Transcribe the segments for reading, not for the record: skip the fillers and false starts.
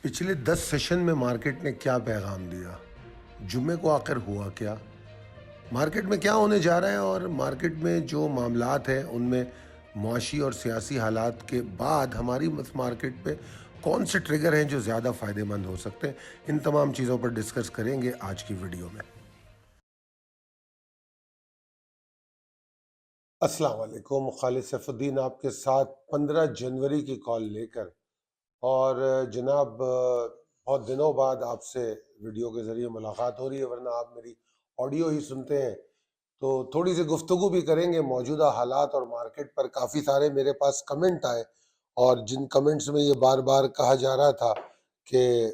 पिछले 10 सेशन में मार्केट ने क्या पैगाम दिया? जुम्मे को आखिर हुआ क्या? मार्केट में क्या होने जा रहा है और मार्केट में जो मामलात हैं उनमें मुआशी और सियासी हालात के बाद हमारी मार्केट पे कौन से ट्रिगर हैं जो ज़्यादा फ़ायदेमंद हो सकते हैं? इन तमाम चीज़ों पर डिस्कस करेंगे आज की वीडियो में। अस्सलाम वालेकुम, खालिद सैफुद्दीन आपके साथ 15 जनवरी की कॉल लेकर। और जनाब, बहुत दिनों बाद आपसे वीडियो के ज़रिए मुलाकात हो रही है, वरना आप मेरी ऑडियो ही सुनते हैं। तो थोड़ी सी गुफ्तगू भी करेंगे मौजूदा हालात और मार्केट पर। काफ़ी सारे मेरे पास कमेंट आए और जिन कमेंट्स में ये बार बार कहा जा रहा था कि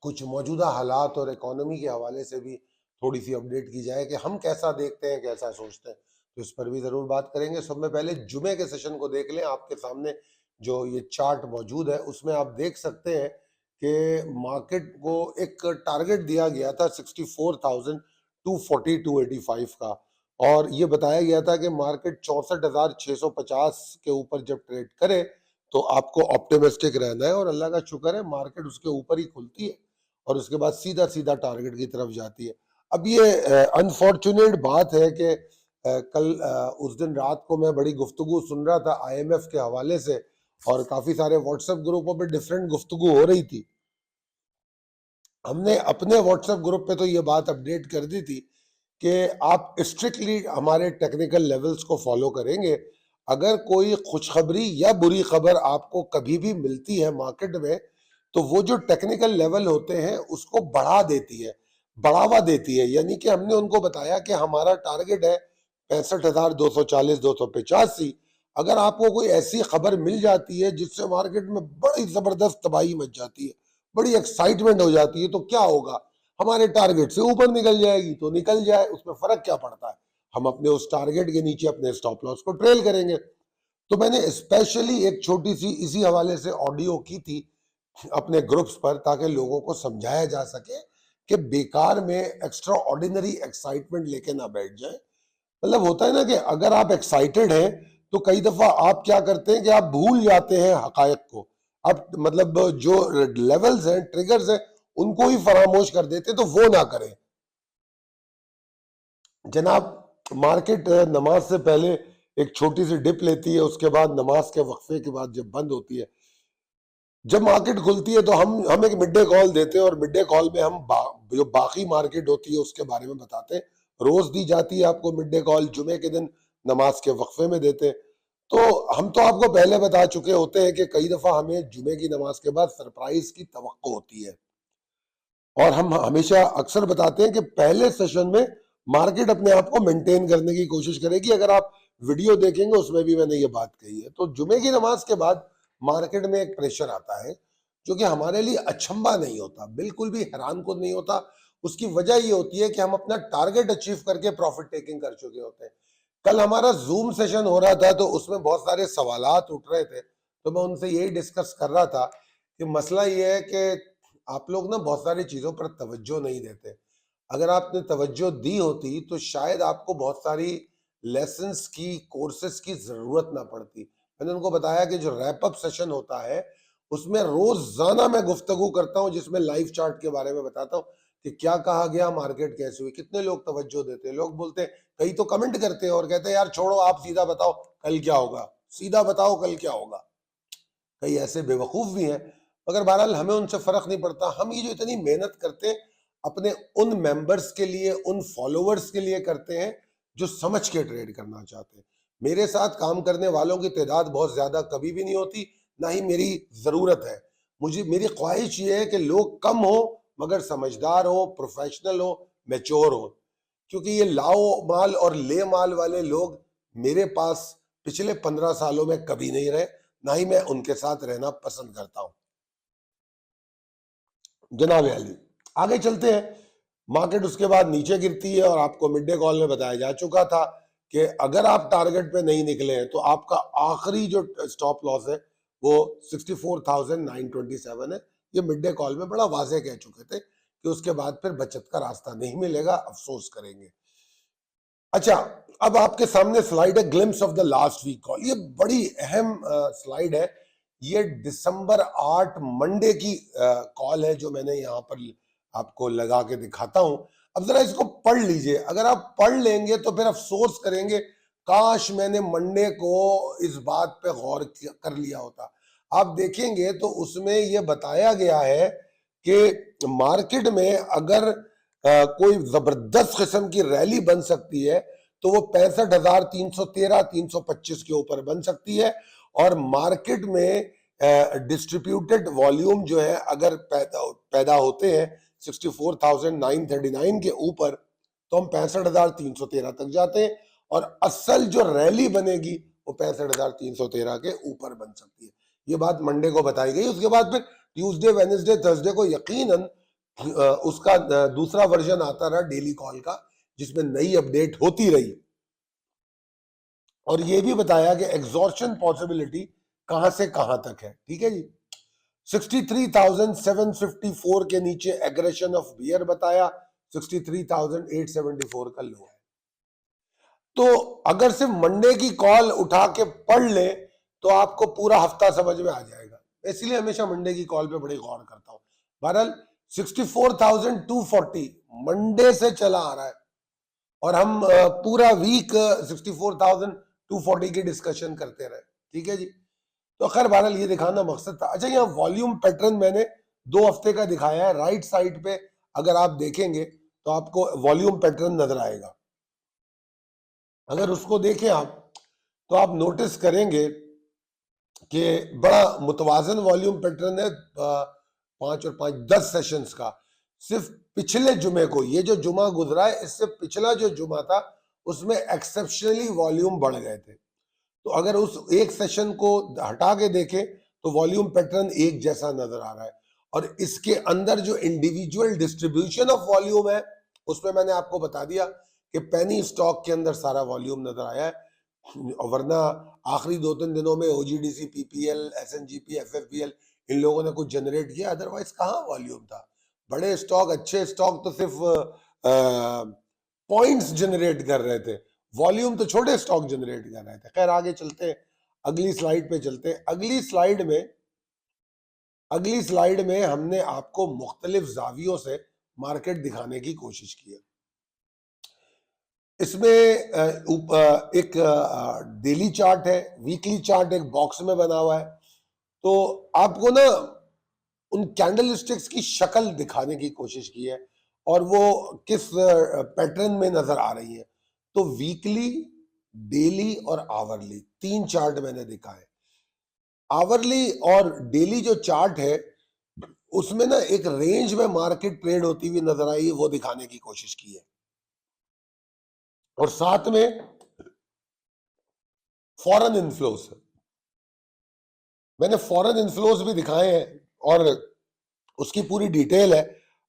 कुछ मौजूदा हालात और इकोनॉमी के हवाले से भी थोड़ी सी अपडेट की जाए कि हम कैसा देखते हैं, कैसा सोचते हैं, तो इस पर भी ज़रूर बात करेंगे। सब में पहले जुमे के सेशन को देख लें। आपके सामने जो ये चार्ट मौजूद है उसमें आप देख सकते हैं कि मार्केट को एक टारगेट दिया गया था 64,240-285 का, और ये बताया गया था कि मार्केट 64,650 के ऊपर जब ट्रेड करे तो आपको ऑप्टिमिस्टिक रहना है, और अल्लाह का शुक्र है मार्केट उसके ऊपर ही खुलती है और उसके बाद सीधा सीधा टारगेट की तरफ जाती है। अब ये अनफॉर्चुनेट बात है कि कल उस दिन रात को मैं बड़ी गुफ्तगू सुन रहा था आईएमएफ के हवाले से, और काफी सारे व्हाट्सएप ग्रुपों पे डिफरेंट गुफ्तगू हो रही थी। हमने अपने व्हाट्सएप ग्रुप पे तो ये बात अपडेट कर दी थी कि आप स्ट्रिक्टली हमारे टेक्निकल लेवल्स को फॉलो करेंगे। अगर कोई खुशखबरी या बुरी खबर आपको कभी भी मिलती है मार्केट में, तो वो जो टेक्निकल लेवल होते हैं उसको बढ़ा देती है, बढ़ावा देती है। यानी कि हमने उनको बताया कि हमारा टारगेट है 65,240-285। अगर आपको कोई ऐसी खबर मिल जाती है जिससे मार्केट में बड़ी जबरदस्त तबाही मच जाती है, बड़ी एक्साइटमेंट हो जाती है, तो क्या होगा? हमारे टारगेट से ऊपर निकल जाएगी तो निकल जाए, उसमें फर्क क्या पड़ता है। हम अपने उस टारगेट के नीचे अपने स्टॉप लॉस को ट्रेल करेंगे। तो मैंने स्पेशली एक छोटी सी इसी हवाले से ऑडियो की थी अपने ग्रुप्स पर, ताकि लोगों को समझाया जा सके कि बेकार में एक्स्ट्रा ऑर्डिनरी एक्साइटमेंट लेके ना बैठ जाए। मतलब होता है ना कि अगर आप एक्साइटेड हैं तो कई दफा आप क्या करते हैं कि आप भूल जाते हैं हकायक को। आप मतलब जो लेवल्स हैं, ट्रिगर्स हैं, उनको ही फरामोश कर देते हैं, तो वो ना करें जनाब। मार्केट नमाज से पहले एक छोटी सी डिप लेती है, उसके बाद नमाज के वक्फे के बाद जब बंद होती है, जब मार्केट खुलती है तो हम एक मिड डे कॉल देते हैं, और मिड डे कॉल में हम जो बाकी मार्केट होती है उसके बारे में बताते हैं। रोज दी जाती है आपको मिड डे कॉल, जुमे के दिन नमाज के वक्फे में देते हैं। तो हम तो आपको पहले बता चुके होते हैं कि कई दफा हमें जुमे की नमाज के बाद सरप्राइज की तवक्को होती है, और हम हमेशा अक्सर बताते हैं कि पहले सेशन में मार्केट अपने आप को मेंटेन करने की कोशिश करेगी। अगर आप वीडियो देखेंगे उसमें भी मैंने ये बात कही है। तो जुमे की नमाज के बाद मार्केट में एक प्रेशर आता है जो कि हमारे लिए अचंभा नहीं होता, बिल्कुल भी हैरान कुन नहीं होता। उसकी वजह ये होती है कि हम अपना टारगेट अचीव करके प्रॉफिट टेकिंग कर चुके होते हैं। कल हमारा जूम सेशन हो रहा था तो उसमें बहुत सारे सवालात उठ रहे थे, तो मैं उनसे यही डिस्कस कर रहा था कि मसला ये है कि आप लोग ना बहुत सारी चीजों पर तवज्जो नहीं देते। अगर आपने तवज्जो दी होती तो शायद आपको बहुत सारी लेसन्स की, कोर्सेज की जरूरत ना पड़ती। मैंने उनको बताया कि जो रैप अप सेशन होता है उसमें रोजाना मैं गुफ्तगू करता हूं, जिसमें लाइव चार्ट के बारे में बताता हूं कि क्या कहा गया, मार्केट कैसे हुई, कितने लोग तवज्जो देते हैं। लोग बोलते हैं, कई तो कमेंट करते हैं और कहते हैं यार छोड़ो, आप सीधा बताओ कल क्या होगा, सीधा बताओ कल क्या होगा। कई ऐसे बेवकूफ भी हैं, मगर बहरहाल हमें उनसे फर्क नहीं पड़ता। हम ये जो इतनी मेहनत करते हैं अपने उन मेंबर्स के लिए, उन फॉलोअर्स के लिए करते हैं जो समझ के ट्रेड करना चाहते हैं। मेरे साथ काम करने वालों की तादाद बहुत ज्यादा कभी भी नहीं होती, ना ही मेरी जरूरत है। मुझे, मेरी ख्वाहिश ये है कि लोग कम हो मगर समझदार हो, प्रोफेशनल हो, मैच्योर हो। क्योंकि ये लाओ माल और ले माल वाले लोग मेरे पास पिछले 15 सालों में कभी नहीं रहे, ना ही मैं उनके साथ रहना पसंद करता हूं। जनाब अली, आगे चलते हैं। मार्केट उसके बाद नीचे गिरती है, और आपको मिड डे कॉल में बताया जा चुका था कि अगर आप टारगेट पे नहीं निकले हैं तो आपका आखिरी जो स्टॉप लॉस है वो 64,927 है। ये मिड डे कॉल में बड़ा वाजे कह चुके थे कि उसके बाद फिर बचत का रास्ता नहीं मिलेगा, अफसोस करेंगे। अच्छा, अब आपके सामने स्लाइड है, glimpse of the last week call. ये बड़ी अहम स्लाइड है ये दिसंबर 8 मंडे की कॉल है जो मैंने यहाँ पर आपको लगा के दिखाता हूं। अब जरा इसको पढ़ लीजिए, अगर आप पढ़ लेंगे तो फिर अफसोस करेंगे काश मैंने मंडे को इस बात पे गौर कर लिया होता। आप देखेंगे तो उसमें ये बताया गया है कि मार्केट में अगर कोई जबरदस्त किस्म की रैली बन सकती है तो वो 65,313 325 के ऊपर बन सकती है, और मार्केट में डिस्ट्रीब्यूटेड वॉल्यूम जो है अगर पैदा होते हैं 64,939 के ऊपर तो हम 65,313 तक जाते हैं, और असल जो रैली बनेगी वो 65,313 के ऊपर बन सकती है। ये बात मंडे को बताई गई। उसके बाद फिर ट्यूसडे, वेडनेसडे, थर्सडे को यकीनन उसका दूसरा वर्जन आता रहा डेली कॉल का, जिसमें नई अपडेट होती रही, और ये भी बताया कि एग्जॉर्शन पॉसिबिलिटी कहां से कहां तक है। ठीक है जी, 63,754 के नीचे एग्रेशन ऑफ बियर बताया, 63,874 का लो है। तो अगर सिर्फ मंडे की कॉल उठा के पढ़ ले तो आपको पूरा हफ्ता समझ में आ जाएगा, इसलिए हमेशा मंडे की कॉल पे बड़ी गौर करता हूं। बहरहाल 64,240 मंडे से चला आ रहा है, और हम पूरा वीक 64,240 की डिस्कशन करते रहे। ठीक है जी, तो खैर बहरहाल ये दिखाना मकसद था। अच्छा, यहाँ वॉल्यूम पैटर्न मैंने 2 हफ्ते का दिखाया है। राइट साइड पे अगर आप देखेंगे तो आपको वॉल्यूम पैटर्न नजर आएगा। अगर उसको देखें आप तो आप नोटिस करेंगे कि बड़ा मुतवाजन वॉल्यूम पैटर्न है, 5 और 5 10 सेशंस का। सिर्फ पिछले जुमे को, ये जो जुमा गुजरा है इससे पिछला जो जुमा था उसमें एक्सेप्शनली वॉल्यूम बढ़ गए थे। तो अगर उस एक सेशन को हटा के देखें तो वॉल्यूम पैटर्न एक जैसा नजर आ रहा है, और इसके अंदर जो इंडिविजुअल डिस्ट्रीब्यूशन ऑफ वॉल्यूम है उसमें मैंने आपको बता दिया कि पेनी स्टॉक के अंदर सारा वॉल्यूम नजर आया है, वरना आखिरी 2-3 दिनों में ओजीडीसी, पीपीएल, एसएनजीपी, एफएफबीएल इन लोगों ने कुछ जनरेट किया, अदरवाइज कहाँ वॉल्यूम था। बड़े स्टॉक, अच्छे स्टॉक तो सिर्फ पॉइंट्स जनरेट कर रहे थे, वॉल्यूम तो छोटे स्टॉक जनरेट कर रहे थे। खैर आगे चलते हैं, अगली स्लाइड पे चलते हैं। अगली स्लाइड में हमने आपको मुख्तलिफ जावियों से मार्केट दिखाने की कोशिश की है। इसमें एक डेली चार्ट है, वीकली चार्ट एक बॉक्स में बना हुआ है, तो आपको ना उन कैंडलस्टिक्स की शक्ल दिखाने की कोशिश की है और वो किस पैटर्न में नजर आ रही है। तो वीकली, डेली और आवरली 3 चार्ट मैंने दिखाए। आवरली और डेली जो चार्ट है उसमें ना एक रेंज में मार्केट ट्रेड होती हुई नजर आई, वो दिखाने की कोशिश की है, और साथ में फॉरेन इन्फ्लोस, मैंने फॉरेन इन्फ्लोस भी दिखाए हैं और उसकी पूरी डिटेल है।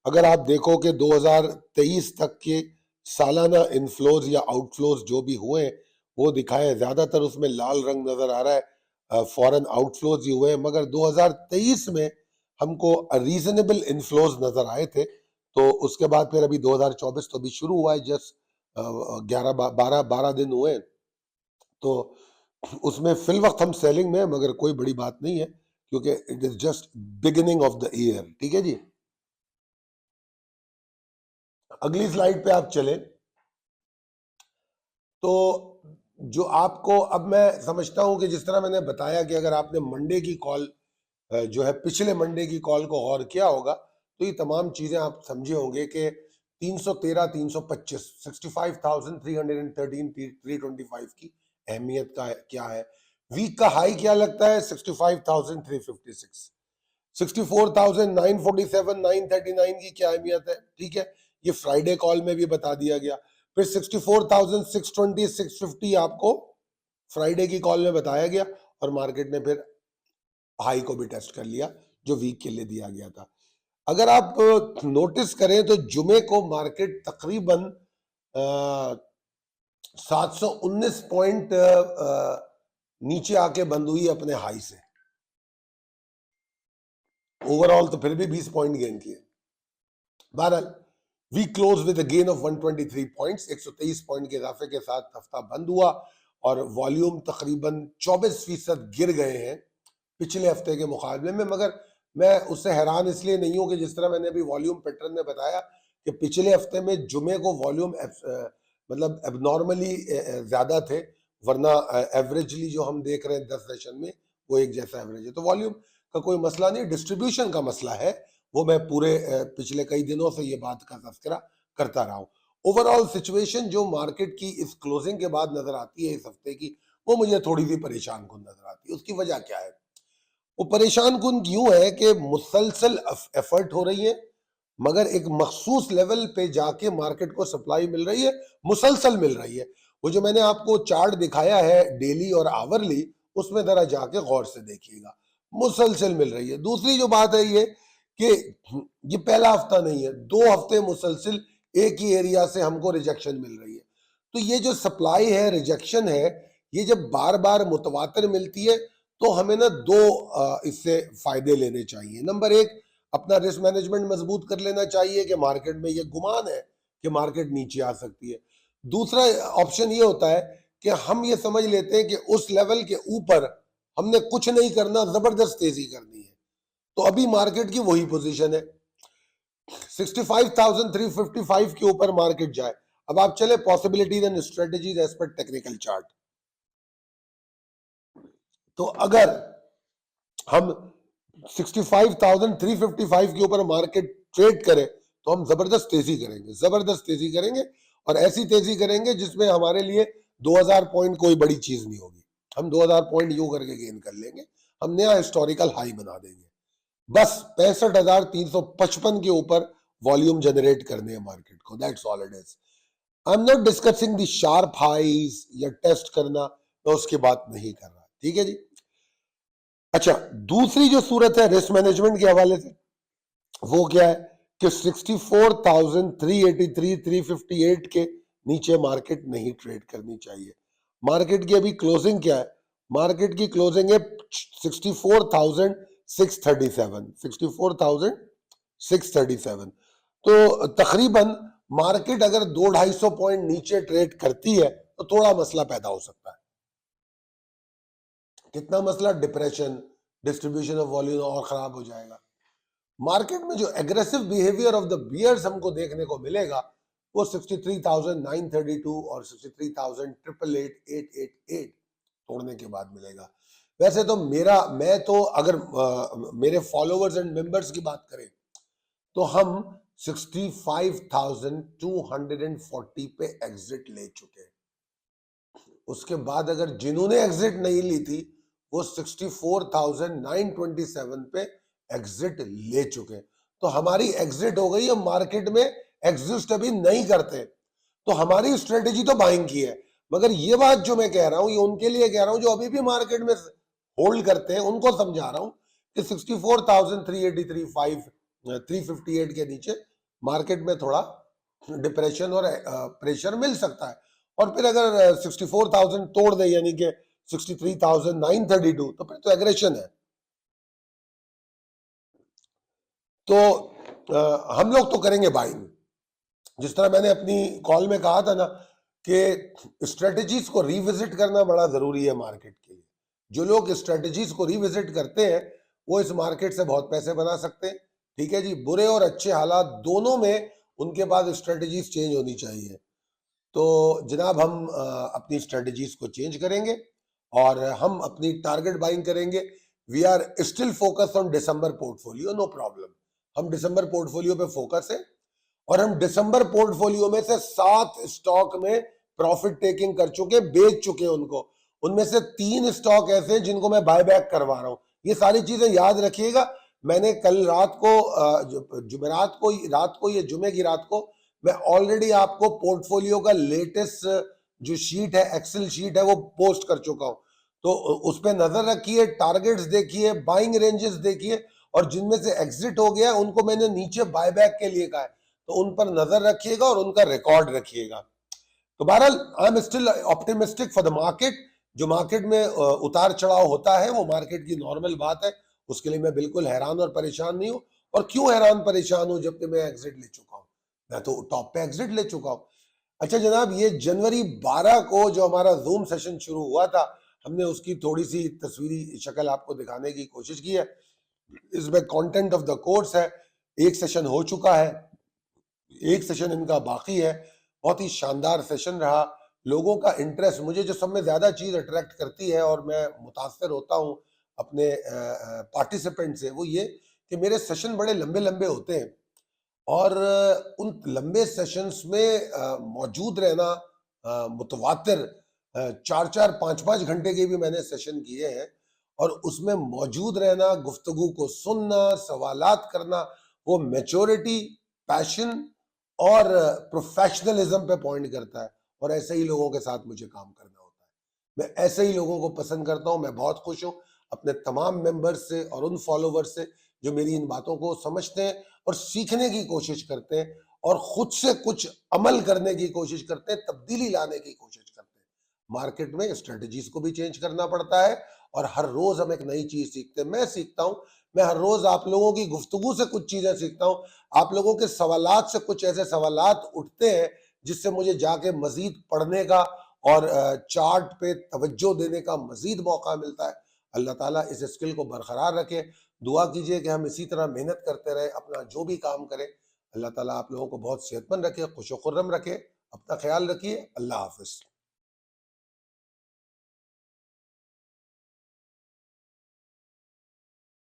अगर आप देखो कि 2023 तक के सालाना इनफ्लोज या आउटफ्लोज जो भी हुए वो दिखाए, ज्यादातर उसमें लाल रंग नजर आ रहा है, फॉरेन आउटफ्लोज ही हुए हैं, मगर 2023 में हमको रीजनेबल इनफ्लोज नजर आए थे। तो उसके बाद फिर अभी 2024 तो अभी शुरू हुआ है, जस्ट 12 दिन हुए, तो उसमें फिल वक्त हम सेलिंग में, मगर कोई बड़ी बात नहीं है क्योंकि it is just beginning of the year. ठीक है जी, अगली स्लाइड पे आप चले तो जो आपको, अब मैं समझता हूं कि जिस तरह मैंने बताया कि अगर आपने मंडे की कॉल जो है पिछले मंडे की कॉल को गौर किया होगा तो ये तमाम चीजें आप समझे होंगे कि 313, 325, 65,313, 325 की अहमियत का क्या है। वीक का हाई क्या लगता है? 65,356। 64,947, 939 की क्या अहमियत है? ठीक है, ये फ्राइडे कॉल में भी बता दिया गया। फिर 64,620, 650 आपको फ्राइडे की कॉल में बताया गया, और मार्केट ने फिर हाई को भी टेस्ट कर लिया जो वीक के लिए दिया गया था। अगर आप नोटिस करें तो जुमे को मार्केट तकरीबन 719 पॉइंट नीचे आके बंद हुई अपने हाई से। ओवरऑल तो फिर भी 20 पॉइंट गेन किए। बहरहाल we close with a gain of 123 points, 123 point के इजाफे के साथ हफ्ता बंद हुआ और वॉल्यूम तकरीबन 24% गिर गए हैं पिछले हफ्ते के मुकाबले में, मगर मैं उससे हैरान इसलिए नहीं हूं कि जिस तरह मैंने अभी वॉल्यूम पैटर्न में बताया कि पिछले हफ्ते में जुमे को वॉल्यूम मतलब एबनॉर्मली ज्यादा थे, वरना एवरेजली जो हम देख रहे हैं 10 सेशन में वो एक जैसा एवरेज है। तो वॉल्यूम का कोई मसला नहीं, डिस्ट्रीब्यूशन का मसला है। वो मैं पूरे पिछले कई दिनों से ये बात का तस्करा करता रहा हूं। ओवरऑल सिचुएशन जो मार्केट की इस क्लोजिंग के बाद नजर आती है इस हफ्ते की, वो मुझे थोड़ी सी परेशान कुन नजर आती है। उसकी वजह क्या है? वो परेशान कुन यूं है कि मुसलसल एफर्ट हो रही है, मगर एक मखसूस लेवल पे जाके मार्केट को सप्लाई मिल रही है, मुसलसल मिल रही है। वो जो मैंने आपको चार्ट दिखाया है डेली और आवरली, उसमें जरा जाके गौर से देखिएगा, मुसलसल मिल रही है। दूसरी जो बात है ये कि ये पहला हफ्ता नहीं है, 2 हफ्ते मुसलसल एक ही एरिया से हमको रिजेक्शन मिल रही है। तो ये जो सप्लाई है, रिजेक्शन है, ये जब बार बार मुतवातर मिलती है तो हमें ना दो इससे फायदे लेने चाहिए। नंबर एक, अपना रिस्क मैनेजमेंट मजबूत कर लेना चाहिए कि मार्केट में ये गुमान है कि मार्केट नीचे आ सकती है। दूसरा ऑप्शन ये होता है कि हम ये समझ लेते हैं कि उस लेवल के ऊपर हमने कुछ नहीं करना, जबरदस्त तेजी करनी है। तो अभी मार्केट की वही पोजीशन है, 65,355 के ऊपर मार्केट जाए। अब आप चले पॉसिबिलिटीज एंड स्ट्रेटजीज एज पर टेक्निकल चार्ट। तो अगर हम 65,355 के ऊपर मार्केट ट्रेड करे तो हम जबरदस्त तेजी करेंगे, जबरदस्त तेजी करेंगे, और ऐसी तेजी करेंगे जिसमें हमारे लिए 2000 पॉइंट कोई बड़ी चीज नहीं होगी। हम 2000 पॉइंट यूं करके गेन कर लेंगे, हम नया हिस्टोरिकल हाई बना देंगे। बस 65,355 के ऊपर वॉल्यूम जनरेट करने हैं मार्केट को, that's all it is. I am not discussing the sharp highs या टेस्ट करना, मैं उसकी बात नहीं कर रहा। ठीक है जी। अच्छा, दूसरी जो सूरत है रिस्क मैनेजमेंट के हवाले से, वो क्या है कि 64,383 358 के नीचे मार्केट नहीं ट्रेड करनी चाहिए। मार्केट की अभी क्लोजिंग क्या है? मार्केट की क्लोजिंग है 64,637, 64,637। तो तकरीबन मार्केट अगर 200-250 पॉइंट नीचे ट्रेड करती है तो थोड़ा मसला पैदा हो सकता है। कितना मसला? डिप्रेशन, डिस्ट्रीब्यूशन ऑफ वॉल्यूम और खराब हो जाएगा। मार्केट में जो aggressive behaviour of the bears हमको देखने को मिलेगा वो 63,932 और 63,888 तोड़ने के बाद मिलेगा। वैसे तो मैं तो अगर मेरे फॉलोअर्स एंड मेंबर्स की बात करें तो हम 65,240 पे एग्जिट ले चुके हैं। उसके बाद अगर जिन्होंने एग्जिट नहीं ली थी वो 64,927 पे एग्जिट ले चुके। तो हमारी एग्जिट हो गई है, मार्केट में एग्जिस्ट अभी नहीं करते। तो हमारी स्ट्रेटेजी तो बाइंग की है, मगर ये बात जो मैं कह रहा हूं ये उनके लिए कह रहा हूं जो अभी भी मार्केट में होल्ड करते हैं, उनको समझा रहा हूं कि 64,383 358 के नीचे मार्केट में थोड़ा डिप्रेशन और प्रेशर मिल सकता है। और फिर अगर 64,000 तोड़ दे, यानी कि 63,932, तो फिर तो एग्रेशन है। तो हम लोग तो करेंगे बाइंग। जिस तरह मैंने अपनी कॉल में कहा था ना कि स्ट्रेटजीज को रिविजिट करना बड़ा जरूरी है मार्केट के लिए। जो लोग स्ट्रेटजीज को रिविजिट करते हैं वो इस मार्केट से बहुत पैसे बना सकते हैं। ठीक है जी, बुरे और अच्छे हालात दोनों में उनके पास स्ट्रेटजीज चेंज होनी चाहिए। तो जनाब हम अपनी स्ट्रेटजीज को चेंज करेंगे और हम अपनी टारगेट बाइंग करेंगे। We are still focus on December portfolio, no problem. हम दिसंबर पोर्टफोलियो पे फोकस है और हम दिसंबर पोर्टफोलियो में से 7 स्टॉक में प्रॉफिट टेकिंग कर चुके, बेच चुके उनको। उनमें से 3 स्टॉक ऐसे हैं जिनको मैं बाय बैक करवा रहा हूं। ये सारी चीजें याद रखिएगा। मैंने कल रात को जुमेरात को रात को ये जुमे की रात को मैं ऑलरेडी आपको पोर्टफोलियो का लेटेस्ट जो शीट है, एक्सेल शीट है, वो पोस्ट कर चुका हूं। तो उस पर नजर रखिए, टारगेट्स देखिए, बाइंग रेंजेस देखिए, और जिनमें से एग्जिट हो गया उनको मैंने नीचे बायबैक के लिए कहा है, तो उन पर नजर रखिएगा और उनका रिकॉर्ड रखिएगा। तो बहरहाल I am still optimistic for the market. जो मार्केट में उतार चढ़ाव होता है वो मार्केट की नॉर्मल बात है, उसके लिए मैं बिल्कुल हैरान और परेशान नहीं हूं। और क्यों हैरान परेशान हूं, जबकि मैं एग्जिट ले चुका हूं, मैं तो टॉप पे एग्जिट ले चुका हूं। अच्छा जनाब, ये जनवरी 12 को जो हमारा जूम सेशन शुरू हुआ था, हमने उसकी थोड़ी सी तस्वीरी शक्ल आपको दिखाने की कोशिश की है। इसमें कंटेंट ऑफ द कोर्स है, एक सेशन हो चुका है, एक सेशन इनका बाकी है। बहुत ही शानदार सेशन रहा, लोगों का इंटरेस्ट, मुझे जो सब में ज्यादा चीज अट्रैक्ट करती है और मैं मुतासर होता हूँ अपने पार्टिसिपेंट से, वो ये कि मेरे सेशन बड़े लंबे लंबे होते हैं और उन लंबे सेशंस में मौजूद रहना, मुतवातिर 4-4 5-5 घंटे के भी मैंने सेशन किए हैं और उसमें मौजूद रहना, गुफ्तगू को सुनना, सवालात करना, वो मैच्योरिटी, पैशन और प्रोफेशनलिज्म पे पॉइंट करता है और ऐसे ही लोगों के साथ मुझे काम करना होता है। मैं ऐसे ही लोगों को पसंद करता हूं। मैं बहुत खुश हूं अपने तमाम मेंबर्स से और उन फॉलोवर्स से जो मेरी इन बातों को समझते हैं और सीखने की कोशिश करते हैं और खुद से कुछ अमल करने की कोशिश करते हैं, तब्दीली लाने की कोशिश करते हैं। मार्केट में स्ट्रेटजीज को भी चेंज करना पड़ता है और हर रोज हम एक नई चीज सीखते हैं। मैं सीखता हूं, मैं हर रोज आप लोगों की गुफ्तगू से कुछ चीजें सीखता हूं। आप लोगों के सवालात से कुछ ऐसे सवालात उठते हैं जिससे मुझे जाके मजीद पढ़ने का और चार्ट पे तवज्जो देने का मजीद मौका मिलता है। अल्लाह ताला इस स्किल को बरकरार रखे। दुआ कीजिए कि हम इसी तरह मेहनत करते रहे, अपना जो भी काम करें। अल्लाह ताला आप लोगों को बहुत सेहतमंद रखे, खुश खुर्रम रखे। अपना ख्याल रखिए। अल्लाह हाफिज।